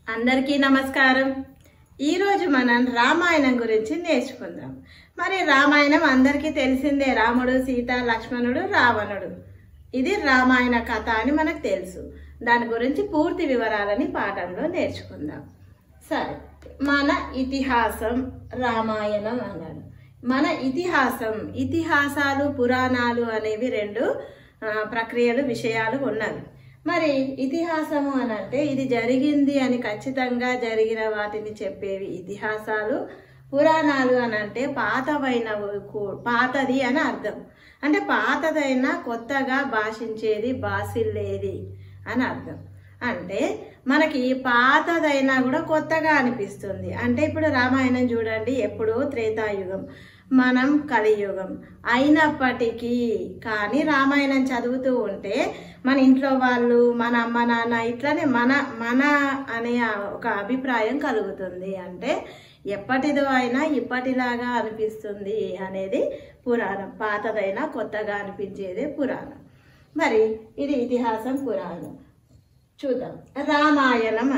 అందరికీ నమస్కారం। ఈ రోజు మనం రామాయణం గురించి నేర్చుకుందాం। మరి రామాయణం అందరికీ తెలిసిందే, రాముడు సీత లక్ష్మణుడు రావణుడు, ఇది రామాయణ కథ అని మనకు తెలుసు। దాని గురించి పూర్తి వివరాలని పాఠంలో నేర్చుకుందాం। సరే, మన ఇతిహాసం రామాయణం అన్నాడు। మన ఇతిహాసాలు పురాణాలు అనేవి రెండు ప్రక్రియలు విషయాలు ఉన్నవి। మరి ఇతిహాసము అని అంటే ఇది జరిగింది అని ఖచ్చితంగా జరిగిన వాటిని చెప్పేవి ఇతిహాసాలు। పురాణాలు అని అంటే పాతది అని అర్థం, అంటే పాతదైనా కొత్తగా భాషించేది భాషిల్లేది అని అర్థం। అంటే మనకి పాతదైనా కూడా కొత్తగా అనిపిస్తుంది। అంటే ఇప్పుడు రామాయణం చూడండి, ఎప్పుడో త్రేతాయుగం, మనం కలియుగం అయినప్పటికీ కానీ రామాయణం చదువుతూ ఉంటే మన ఇంట్లో వాళ్ళు, మన అమ్మ నాన్న ఇట్లానే మన అనే ఒక అభిప్రాయం కలుగుతుంది। అంటే ఎప్పటిదో అయినా ఇప్పటిలాగా అనిపిస్తుంది అనేది పురాణం, పాతదైనా కొత్తగా అనిపించేదే పురాణం। మరి ఇది ఇతిహాసం పురాణం చూద్దాం। రామాయణం